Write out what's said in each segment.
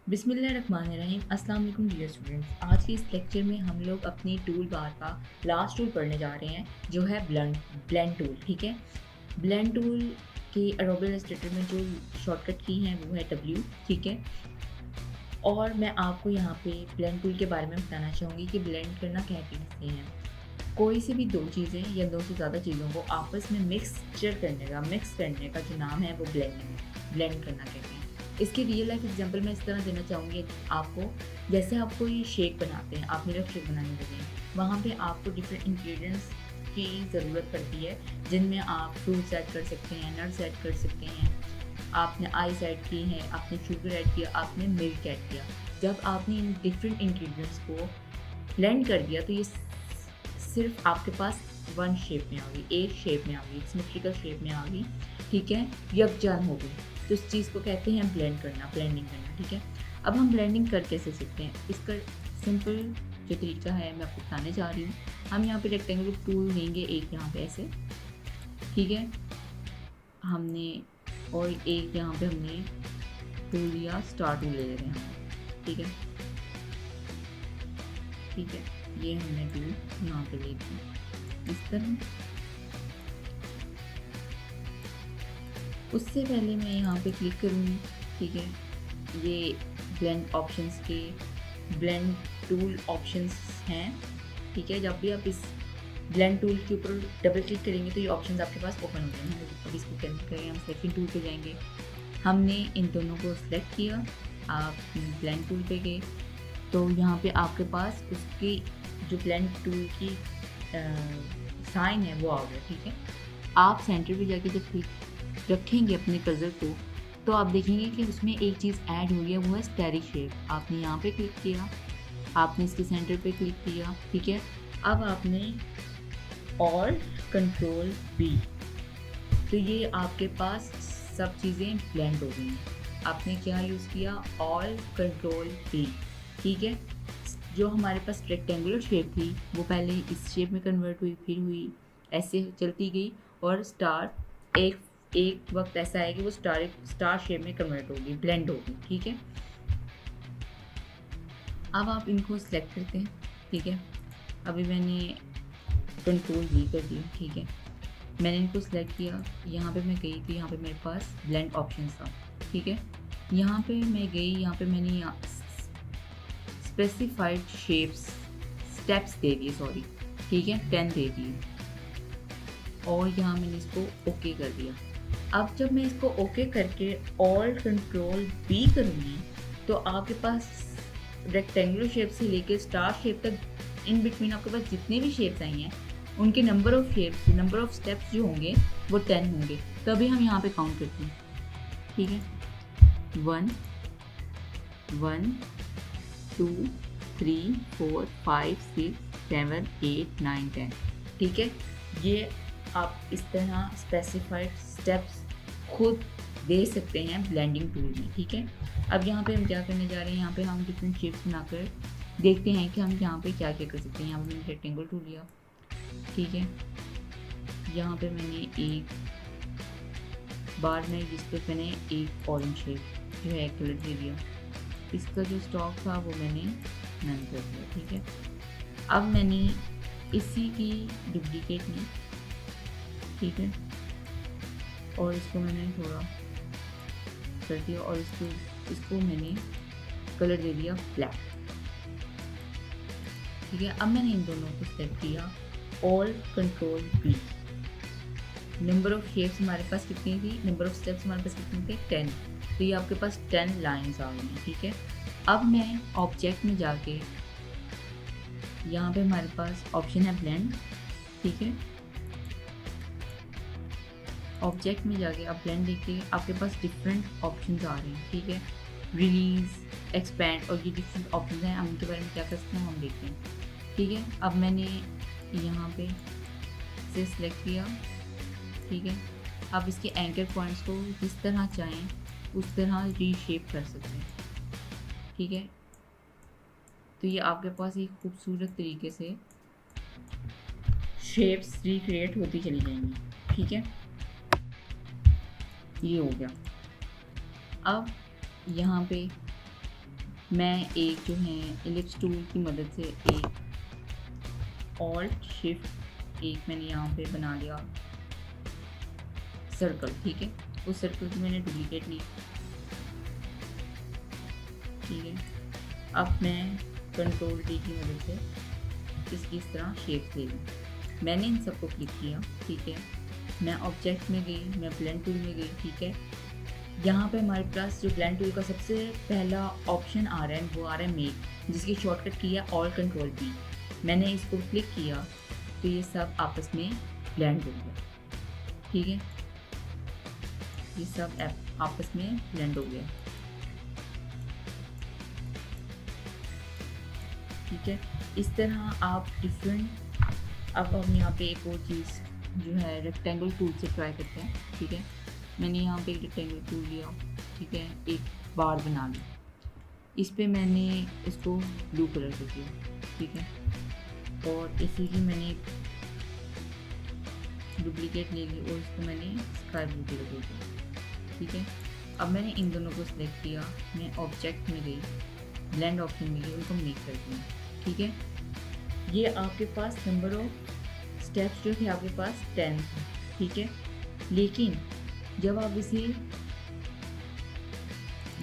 बिस्मिल्लाहिर्रहमानिर्रहीम। अस्सलाम वालेकुम डियर स्टूडेंट्स। आज के इस लेक्चर में हम लोग अपनी टूल बार का लास्ट टूल पढ़ने जा रहे हैं जो है ब्लेंड टूल। ठीक है, ब्लेंड टूल के एडोबी इलस्ट्रेटर में जो शॉर्टकट की हैं वो है W। ठीक है, और मैं आपको यहाँ पे ब्लेंड टूल के बारे में बताना चाहूँगी कि ब्लेंड करना कहते हैं कोई सी भी दो चीज़ें या दो से ज़्यादा चीज़ों को आपस में मिक्स करने का जो नाम है वो ब्लेंड करना कहते हैं। इसकी रियल लाइफ एग्जांपल मैं इस तरह देना चाहूँगी आपको, जैसे आप कोई शेक बनाते हैं, आप मिल्क शेक बनाने लगे हैं, वहाँ पे आपको डिफरेंट इंग्रेडिएंट्स की ज़रूरत पड़ती है जिनमें आप फ्रूट्स ऐड कर सकते हैं, नट्स ऐड कर सकते हैं, आपने आइस ऐड की है, आपने शुगर ऐड किया, आपने मिल्क ऐड किया। जब आपने इन डिफरेंट इंग्रेडिएंट्स को ब्लेंड कर दिया तो ये सिर्फ आपके पास वन शेप में आ गई, एक शेप में आ गई, सिमेट्रिकल शेप में आ गई। ठीक है, यकजान हो गई, तो इस चीज़ को कहते हैं ब्लेंडिंग करना। ठीक है, अब हम ब्लेंडिंग कर कैसे सीखते हैं, इसका सिंपल जो तरीका है मैं आपको बताने जा रही हूँ। हम यहाँ पे रेक्टेंगुलर टूल लेंगे, एक यहाँ पे ऐसे, ठीक है, हमने और एक यहाँ पे हमने टूल लिया, स्टार टूल ले रहे हैं। ठीक है, ठीक है, ये हमने टूल यहाँ पे ले दिया इस तरह। उससे पहले मैं यहाँ पे क्लिक करूँगी। ठीक है, ये ब्लेंड ऑप्शंस के ब्लेंड टूल ऑप्शंस हैं। ठीक है, जब भी आप इस ब्लेंड टूल के ऊपर डबल क्लिक करेंगे तो ये ऑप्शंस आपके पास ओपन हो जाएंगे। अब इसको कैंसिल करेंगे, हम सेकंड टूल पे जाएंगे, हमने इन दोनों को सिलेक्ट किया, आप ब्लेंड टूल पे गए तो यहाँ पे आपके पास उसकी जो ब्लेंड टूल की साइन है वो आ गया। ठीक है, आप सेंटर पे जाके जब क्लिक रखेंगे अपने कर्सर को तो आप देखेंगे कि उसमें एक चीज़ ऐड हुई है, वो है स्टेरिक शेप। आपने यहाँ पे क्लिक किया, आपने इसके सेंटर पे क्लिक किया। ठीक है, अब आपने ऑल्ट कंट्रोल B, तो ये आपके पास सब चीज़ें ब्लेंड हो गई हैं। आपने क्या यूज़ किया, ऑल्ट कंट्रोल B। ठीक है, जो हमारे पास रेक्टेंगुलर शेप थी वो पहले इस शेप में कन्वर्ट हुई, फिर हुई, ऐसे चलती गई और स्टार एक वक्त ऐसा है कि वो स्टार शेप में कन्वर्ट होगी, ब्लेंड होगी। ठीक है, अब आप इनको सिलेक्ट करते हैं। ठीक है, अभी मैंने कंट्रोल V कर दिया। ठीक है, मैंने इनको सिलेक्ट किया, यहाँ पे मैं गई थी, यहाँ पे मेरे पास ब्लेंड ऑप्शन था। ठीक है, यहाँ पे मैं गई, यहाँ पे मैंने स्पेसिफाइड शेप्स स्टेप्स दे दिए, सॉरी, ठीक है, 10 दे दिए और यहाँ मैंने इसको ओके कर दिया। अब जब मैं इसको ओके करके ऑल्ट कंट्रोल B करूँगी तो आपके पास रेक्टेंगुलर शेप से लेकर स्टार शेप तक इन बिटवीन आपके पास जितने भी शेप्स आई हैं उनके नंबर ऑफ स्टेप्स जो होंगे वो 10 होंगे। तो अभी हम यहाँ पे काउंट करते हैं। ठीक है, 1 1 2 3 4 5 6 7 8 9 10। ठीक है, ये आप इस तरह स्पेसिफाइड स्टेप्स खुद दे सकते हैं ब्लेंडिंग टूल में। ठीक है, अब यहाँ पे हम क्या करने जा रहे हैं, यहाँ पे हम डिफरेंट शेप्स बनाकर देखते हैं कि हम यहाँ पे क्या क्या कर सकते हैं। यहाँ पे मैंने रेक्टेंगल टूल लिया। ठीक है, यहाँ पे मैंने एक बार में जिस पे मैंने एक ऑरेंज शेप जो है कलर दे दिया, इसका जो स्टॉक था वो मैंने नन कर दिया। ठीक है, अब मैंने इसी की डुप्लीकेट ली। ठीक है, और इसको मैंने थोड़ा कर दिया और इसको मैंने कलर दे दिया ब्लैक। ठीक है, अब मैंने इन दोनों को सेलेक्ट किया, all control B। Number of shapes हमारे पास कितनी थी, नंबर ऑफ स्टेप्स हमारे पास कितने थे, 10। तो ये आपके पास 10 लाइंस आ गई हैं। ठीक है, अब मैं ऑब्जेक्ट में जाके यहाँ पे हमारे पास ऑप्शन है ब्लेंड। ठीक है, ऑब्जेक्ट में जाके आप ब्लेंड देखिए, आपके पास डिफरेंट ऑप्शंस आ रहे हैं। ठीक है, रिलीज, एक्सपैंड और ये डिफरेंट ऑप्शंस हैं, हम इनके बारे में क्या कर सकते हैं हम देखते हैं। ठीक है, अब मैंने यहाँ पे से सिलेक्ट किया। ठीक है, आप इसके एंकर पॉइंट्स को जिस तरह चाहें उस तरह रीशेप कर सकते हैं। ठीक है, तो ये आपके पास एक खूबसूरत तरीके से शेप्स रिक्रिएट होती चली जाएंगी। ठीक है, ये हो गया। अब यहाँ पे मैं एक जो है एलिप्स टूल की मदद से एक ऑल्ट शिफ्ट एक मैंने यहाँ पे बना लिया सर्कल, ठीक है। उस सर्कल की मैंने डुप्लीकेट ली, ठीक है। अब मैं कंट्रोल डी की मदद से इसकी इस तरह शेप ले लूँ। मैंने इन सबको क्लिक किया, ठीक है। मैं ऑब्जेक्ट में गई, मैं ब्लेंड टूल में गई, ठीक है। यहाँ पे हमारे पास जो ब्लेंड टूल का सबसे पहला ऑप्शन आ रहा है वो आ रहा है मेक, जिसकी शॉर्टकट की है ऑल कंट्रोल बी। मैंने इसको क्लिक किया तो ये सब आपस में ब्लेंड हो गया, ठीक है। ये सब आपस में ब्लेंड हो गया, ठीक है। इस तरह आप डिफरेंट, अब हम यहाँ पे एक और चीज़ जो है रेक्टेंगल टूल से ट्राई करते हैं, ठीक है। मैंने यहाँ पे एक रेक्टेंगल टूल लिया, ठीक है, एक बार बना ली। इस पे मैंने इसको ब्लू कलर कर दिया, ठीक है, और इसी की मैंने डुप्लीकेट ले ली और इसको मैंने स्काई ब्लू कलर कर दिया, ठीक है। अब मैंने इन दोनों को सिलेक्ट किया, मैं ऑब्जेक्ट में गई, ब्लेंड ऑप्शन में गई, उनको मेक कर दिया, ठीक है। ये आपके पास नंबर ऑफ स्टेप्स जो थे आपके पास 10 थे, ठीक है। लेकिन जब आप इसे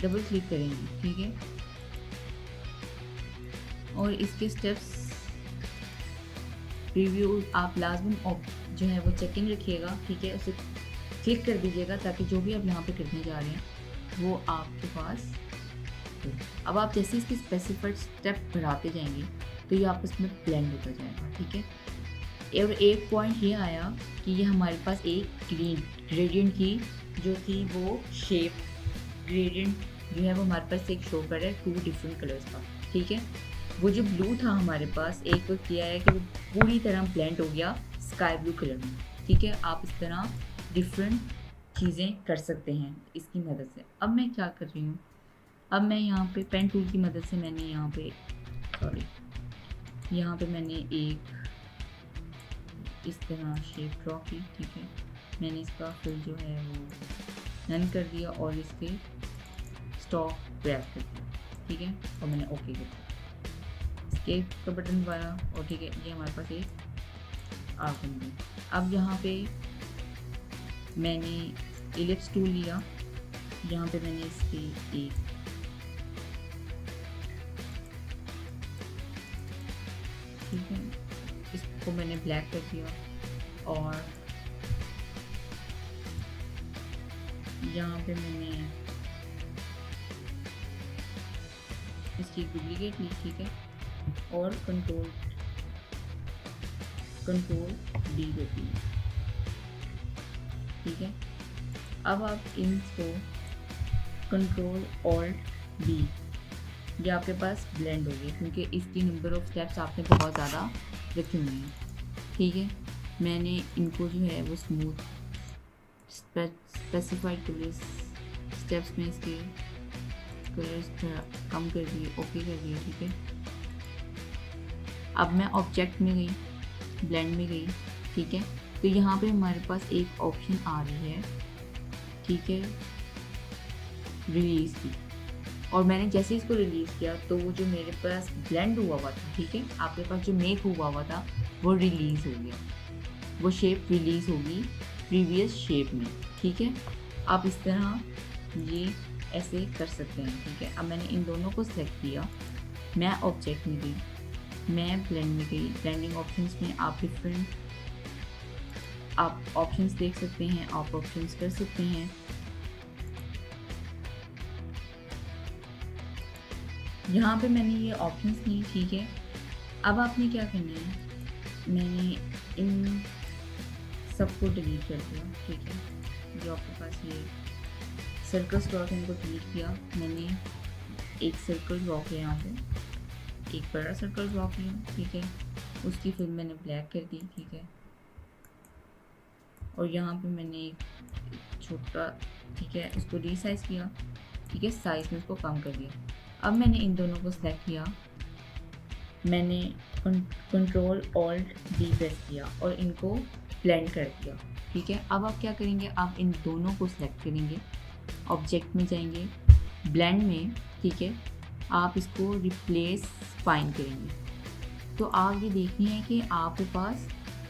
डबल क्लिक करेंगे, ठीक है, और इसके स्टेप्स रिव्यू आप लाजमी जो है वो चेक इन रखिएगा, ठीक है। उसे क्लिक कर दीजिएगा ताकि जो भी आप यहाँ पे करने जा रहे हैं वो आपके पास हो। अब आप जैसे इसकी स्पेसिफाइड स्टेप बढ़ाते जाएंगे तो ये आपस में ब्लेंड होता जाएगा, ठीक है। और एक पॉइंट ये आया कि ये हमारे पास एक ग्रेडियंट की जो थी वो शेप ग्रेडियंट जो है वो हमारे पास एक शो कर रहा है 2 डिफरेंट कलर्स का, ठीक है। वो जो ब्लू था हमारे पास एक वक्त किया है कि वो पूरी तरह ब्लेंड हो गया स्काई ब्लू कलर में, ठीक है। आप इस तरह डिफरेंट चीज़ें कर सकते हैं इसकी मदद से। अब मैं क्या कर रही हूँ, अब मैं यहाँ पे पेन टूल की मदद से मैंने यहाँ पे मैंने एक इस तरह शेप ड्रॉ की, ठीक है। मैंने इसका फिल जो है वो नन कर दिया और इसके स्टॉप ग्रैब कर दिया, ठीक है, और मैंने ओके कर दिया, स्केप का बटन दबाया और ठीक है, ये हमारे पास एक आर्क बन गई। अब यहाँ पे मैंने एलिप्स टूल लिया, यहाँ पे मैंने इसकी एक ठीक है, इसको मैंने ब्लैक कर दिया और यहाँ पे मैंने इसकी डुप्लीकेट ली, ठीक है, और कंट्रोल डी देती है, ठीक है। अब आप इनको कंट्रोल ऑल्ट डी, ये आपके पास ब्लेंड हो गई क्योंकि इसकी नंबर ऑफ स्टेप्स आपने बहुत ज़्यादा रखे हुए हैं, ठीक है। मैंने इनको जो है वो स्मूथ स्पेसिफाइड कलर स्टेप्स में इसके कलर्स कम कर दिए, ओके कर दिए, ठीक है। अब मैं ऑब्जेक्ट में गई, ब्लेंड में गई, ठीक है। तो यहाँ पे हमारे पास एक ऑप्शन आ रही है, ठीक है, रिलीज़ की, और मैंने जैसे इसको रिलीज़ किया तो वो जो मेरे पास ब्लेंड हुआ था, ठीक है, आपके पास जो मेक हुआ था वो रिलीज़ हो गया, वो शेप रिलीज़ होगी प्रीवियस शेप में, ठीक है। आप इस तरह ये ऐसे कर सकते हैं, ठीक है। अब मैंने इन दोनों को सेलेक्ट किया, मैं ऑब्जेक्ट में गई, मैं ब्लेंड में गई। ब्लेंडिंग ऑप्शंस में आप डिफरेंट आप ऑप्शंस देख सकते हैं, आप ऑप्शंस कर सकते हैं। यहाँ पे मैंने ये ऑप्शंस ली, ठीक है। अब आपने क्या करना है, मैंने इन सबको डिलीट कर दिया, ठीक है। जो आपके पास ये सर्कल्स ड्रॉ थे इनको डिलीट किया। मैंने एक सर्कल ड्रॉ किया, यहाँ पे एक बड़ा सर्कल ड्रॉ किया, ठीक है। उसकी फिर मैंने ब्लैक कर दी, ठीक है, और यहाँ पे मैंने एक छोटा, ठीक है, उसको रीसाइज किया, ठीक है, साइज में उसको कम कर दिया। अब मैंने इन दोनों को सेलेक्ट किया, मैंने कंट्रोल ऑल्ट डी प्रेस किया और इनको ब्लेंड कर दिया, ठीक है। अब आप क्या करेंगे, आप इन दोनों को सिलेक्ट करेंगे, ऑब्जेक्ट में जाएंगे, ब्लेंड में, ठीक है, आप इसको रिप्लेस फाइन करेंगे तो आप ये देखनी है कि आपके पास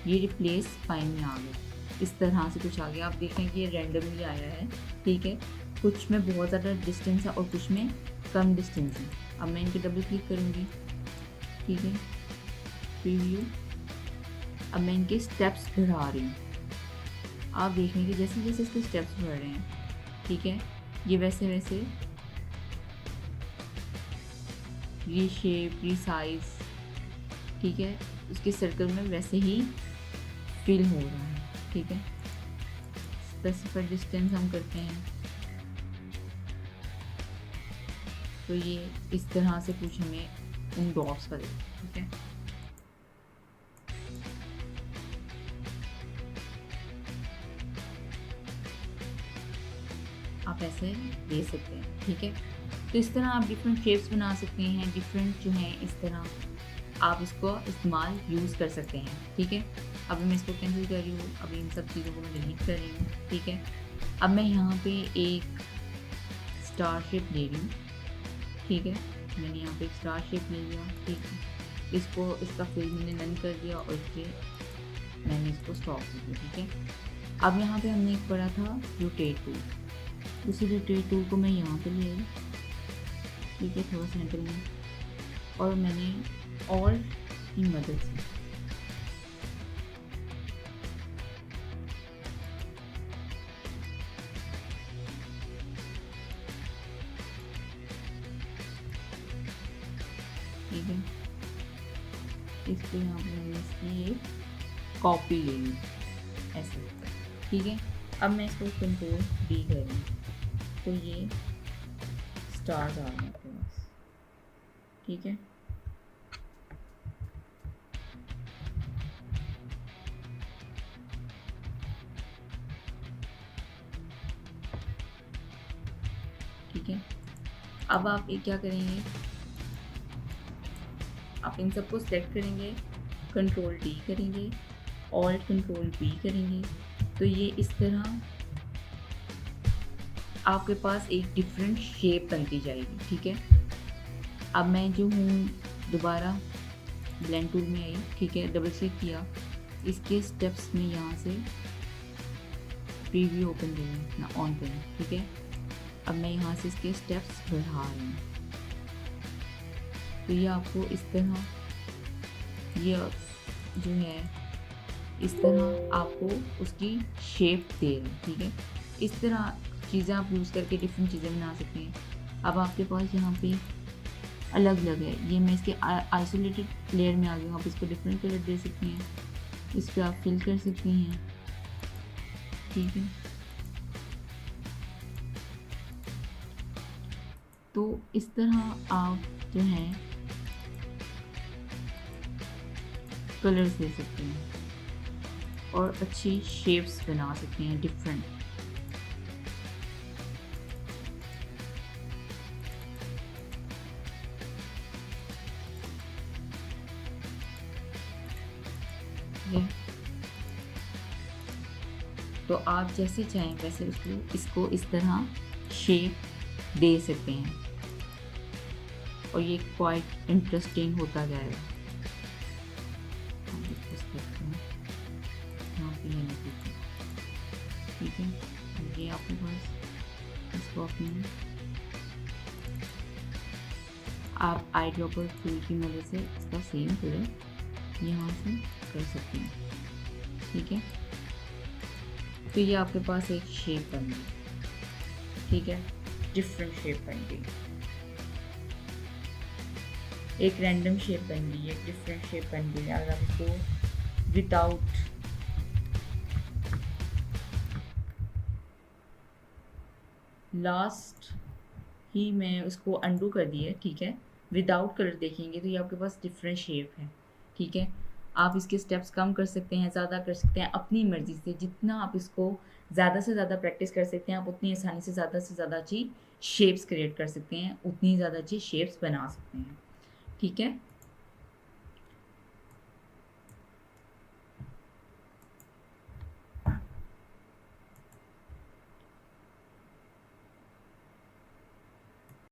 ये रिप्लेस फाइन में आ गया, इस तरह से कुछ आ गया। आप देखें कि ये रैंडमली आया है, ठीक है। कुछ में बहुत ज़्यादा डिस्टेंस है और कुछ में कम डिस्टेंस है। अब मैं इनके डबल क्लिक करूँगी, ठीक है, प्रीव्यू। अब मैं इनके स्टेप्स बढ़ा रही हूँ। आप देखेंगे जैसे जैसे इसके स्टेप्स बढ़ रहे हैं, ठीक है, ये वैसे वैसे रीशेप, रीसाइज, ठीक है, उसके सर्कल में वैसे ही फिल हो रहा है, ठीक है। स्पेसिफाइड डिस्टेंस हम करते हैं तो ये इस तरह से कुछ हमें इन डॉट्स का देगा, ठीक है। आप ऐसे दे सकते हैं, ठीक है। तो इस तरह आप डिफरेंट शेप्स बना सकते हैं, डिफरेंट जो हैं इस तरह आप इसको इस्तेमाल यूज़ कर सकते हैं, ठीक है। अब मैं इसको कैंसिल कर रही हूँ, अभी इन सब चीज़ों को मैं डिलीट कर रही हूँ, ठीक है। अब मैं यहाँ पे एक स्टार शेप ले रही हूँ, ठीक है। मैंने यहाँ पे एक स्टार शेप ले लिया, ठीक है। इसको इसका फिल मैंने नन कर दिया और इसके मैंने इसको स्टॉप कर दिया, ठीक है। अब यहाँ पे हमने एक पढ़ा था रोटेट टूल, उसी रोटेट टूल को मैं यहाँ पे ले आई, ठीक है, थोड़ा सेंटर में, और मैंने ऑल्ट की मदद से ठीक है, इसको यहाँ पे मैंने इसकी एक कॉपी ले ली ऐसे, ठीक है। अब मैं इसको कंट्रोल डी कर रही हूँ तो ये स्टार्स आ गए आपके पास, ठीक है। ठीक है, अब आप ये क्या करेंगे, आप इन सबको सेलेक्ट करेंगे, कंट्रोल डी करेंगे, ऑल्ट कंट्रोल बी करेंगे तो ये इस तरह आपके पास एक डिफरेंट शेप बनती जाएगी, ठीक है। अब मैं जो हूँ दोबारा ब्लेंड टूल में आई, ठीक है, डबल क्लिक किया, इसके स्टेप्स में यहाँ से प्रीव्यू ओपन करें ना ऑन करें, ठीक है। अब मैं यहाँ से इसके स्टेप्स बढ़ा रही हूँ तो ये आपको इस तरह ये जो है इस तरह आपको उसकी शेप दे रहे हैं, ठीक है। इस तरह चीज़ें आप यूज़ करके डिफरेंट चीज़ें बना सकते हैं। अब आपके पास यहाँ पे अलग अलग है, ये मैं इसके आइसोलेटेड लेयर में आ गई हूँ। आप इसको डिफरेंट कलर दे सकते हैं, इस पर आप फिल कर सकती हैं, ठीक है। तो इस तरह आप जो है कलर्स दे सकते हैं और अच्छी शेप्स बना सकते हैं डिफरेंट। तो आप जैसे चाहें वैसे इसको इस तरह शेप दे सकते हैं और ये क्वाइट इंटरेस्टिंग होता जाएगा। ठीक है, ये आपके पास इसको अपने आप आई ड्रॉपर टूल की मदद से इसका सेम कलर यहाँ से कर सकते हैं, ठीक है। तो ये आपके पास एक शेप बन गई, ठीक है, डिफरेंट शेप बन गई, एक रैंडम शेप बन गई, एक डिफरेंट शेप बन गई। अगर आप इसको विदाउट लास्ट ही मैं उसको अंडू कर दिया, ठीक है, विदाउट कलर देखेंगे तो ये आपके पास डिफरेंट शेप है, ठीक है। आप इसके स्टेप्स कम कर सकते हैं, ज़्यादा कर सकते हैं, अपनी मर्ज़ी से। जितना आप इसको ज़्यादा से ज़्यादा प्रैक्टिस कर सकते हैं, आप उतनी आसानी से ज़्यादा अच्छी शेप्स क्रिएट कर सकते हैं, उतनी ज़्यादा अच्छी शेप्स बना सकते हैं, ठीक है।